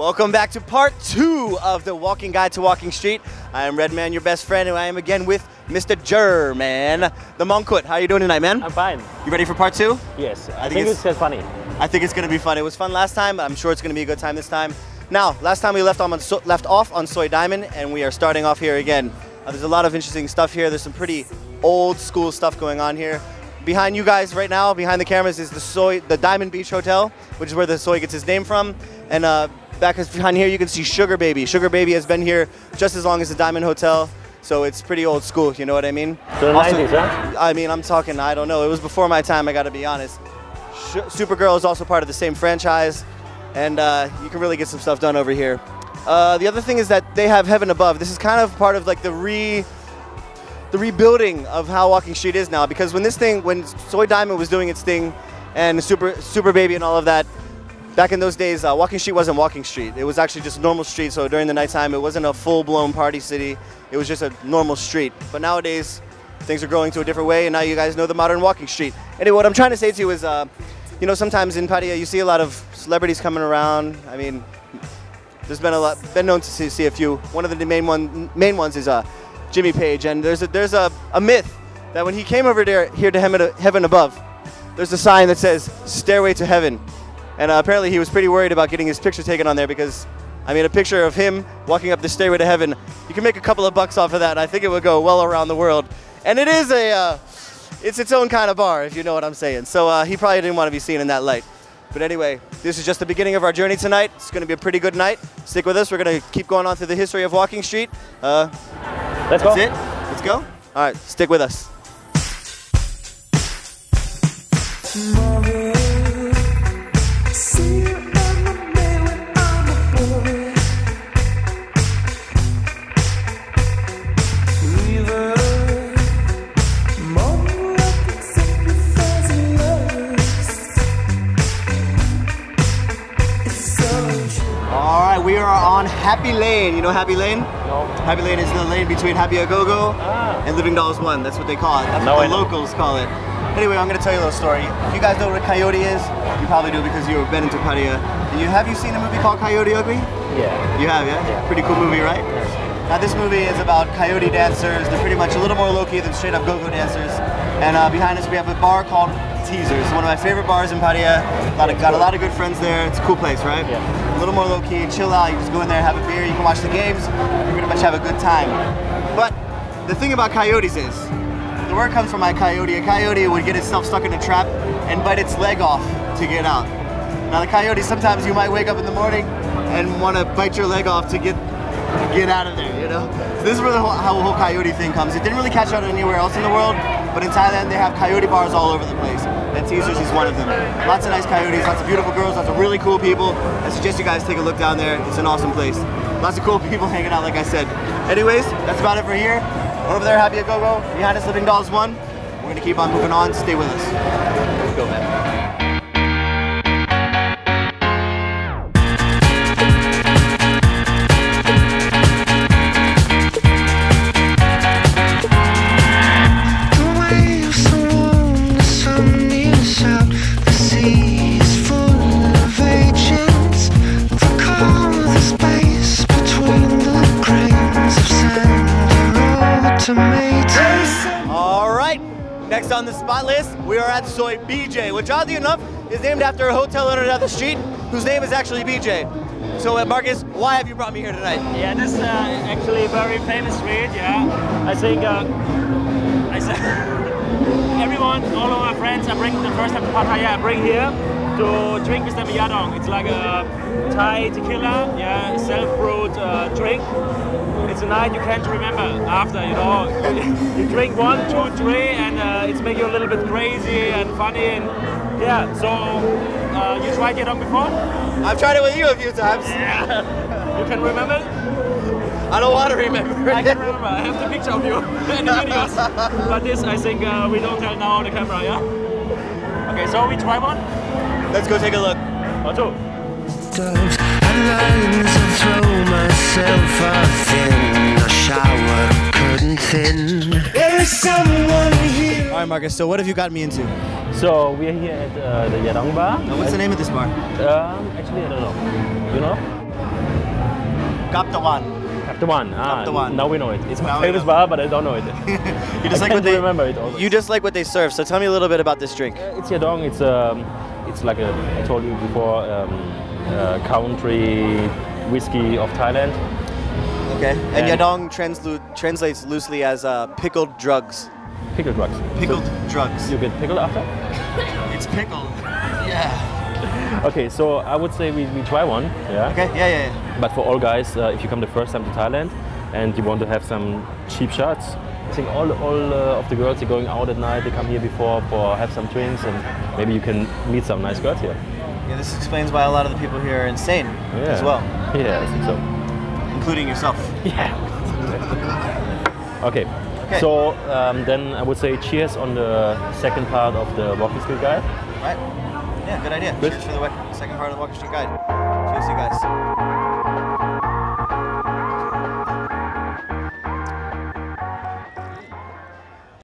Welcome back to part 2 of the Walking Guide to Walking Street. I am Redman, your best friend, and I am again with Mr. German, the Monkut. How are you doing tonight, man? I'm fine. You ready for part 2? Yes, I think it's funny. I think it's going to be fun. It was fun last time, but I'm sure it's going to be a good time this time. Now, last time we left off on Soi Diamond, and we are starting off here again. There's a lot of interesting stuff here. There's some pretty old school stuff going on here. Behind you guys right now, behind the cameras, is the Diamond Beach Hotel, which is where the Soi gets his name from. And back behind here, you can see Sugar Baby. Sugar Baby has been here just as long as the Diamond Hotel, so it's pretty old school, you know what I mean? So the 90s, huh? I mean, I'm talking, I don't know. It was before my time, I gotta be honest. Supergirl is also part of the same franchise, and you can really get some stuff done over here. The other thing is that they have Heaven Above. This is kind of part of like the rebuilding of how Walking Street is now, because when Soi Diamond was doing its thing, and Super Baby and all of that, back in those days, Walking Street wasn't Walking Street. It was actually just a normal street, so during the nighttime, it wasn't a full-blown party city. It was just a normal street. But nowadays, things are growing to a different way, and now you guys know the modern Walking Street. Anyway, what I'm trying to say to you is, you know, sometimes in Pattaya, you see a lot of celebrities coming around. I mean, there's been known to see a few. One of the main ones is Jimmy Page, and there's a myth that when he came over here to Heaven Above, there's a sign that says Stairway to Heaven. And apparently he was pretty worried about getting his picture taken on there because, I mean, a picture of him walking up the stairway to heaven, you can make a couple of bucks off of that, and I think it would go well around the world. And it is it's its own kind of bar, if you know what I'm saying. So he probably didn't want to be seen in that light. But anyway, this is just the beginning of our journey tonight. It's going to be a pretty good night. Stick with us. We're going to keep going on through the history of Walking Street. Let's go. That's it? Let's go? All right, stick with us. We are on Happy Lane. You know Happy Lane? No. Happy Lane is the lane between GoGo and Living Dolls 1. That's what they call it. That's what the locals call it. Anyway, I'm going to tell you a little story. If you guys know what a coyote is, you probably do because you've been into Pattaya. Have you seen a movie called Coyote Ugly? Yeah. You have, yeah? Pretty cool movie, right? Yes. Now this movie is about coyote dancers. They're pretty much a little more low-key than straight-up go-go dancers. And behind us we have a bar called Teasers. One of my favorite bars in Pattaya. Got a lot of good friends there. It's a cool place, right? Yeah. A little more low-key, chill out. You just go in there, have a beer, you can watch the games, you pretty much have a good time. But the thing about coyotes is, the word comes from my coyote. A coyote would get itself stuck in a trap and bite its leg off to get out. Now the coyote, sometimes you might wake up in the morning and want to bite your leg off to get out of there, you know? So this is where how the whole coyote thing comes. It didn't really catch on anywhere else in the world, but in Thailand they have coyote bars all over the place. And Teasers is one of them. Lots of nice coyotes, lots of beautiful girls, lots of really cool people. I suggest you guys take a look down there. It's an awesome place. Lots of cool people hanging out, like I said. Anyways, that's about it for here. Over there, Happy GoGo. Behind us, Living Dolls 1. We're gonna keep on moving on. Stay with us. Let's go, man. Alright, next on the spot list, we are at Soi BJ, which oddly enough is named after a hotel owner down the street whose name is actually BJ. So Marcus, why have you brought me here tonight? Yeah, this is actually a very famous street, yeah. I think everyone, all of my friends are bringing the first time to Pattaya, I bring here to drink Mr. Yadong. It's like a Thai tequila, yeah, self-brewed drink. It's a night you can't remember after, you know. You drink 1, 2, 3, and it's making you a little bit crazy and funny. And yeah, so you tried Yadong before? I've tried it with you a few times. Yeah. You can remember? I don't want to remember. I can remember. I have the picture of you in the videos. But this, I think, we don't tell now on the camera, yeah? Okay, so we try one? Let's go take a look. Or two. I learned to throw myself off in a shower curtain thin. There is someone here. All right, Marcus, so what have you gotten me into? So we're here at the Yadong bar. What's the name of this bar? Actually, I don't know. You know? Kaptawan. Kaptawan. Kaptawan. Now we know it. It's my Now we famous know. bar, but I don't know it. You just I like what can't they remember it always. You just like what they serve. So tell me a little bit about this drink. It's Yadong. It's like I told you before, country whiskey of Thailand. Okay. And Yadong translates loosely as pickled drugs. Pickled drugs. Pickled So drugs. you get pickled after? It's pickled. Yeah. Okay, so I would say we try one. Yeah. Okay. Yeah. But for all guys, if you come the first time to Thailand and you want to have some cheap shots, I think all of the girls are going out at night. They come here before for have some drinks, and maybe you can meet some nice girls here. Yeah. This explains why a lot of the people here are insane as well, Yeah, I think so. including yourself. Yeah. Okay. So then I would say cheers on the second part of the walking street guide. Right. Yeah. Good idea. Good. Cheers for the second part of the Walking Street Guide. Cheers, you guys.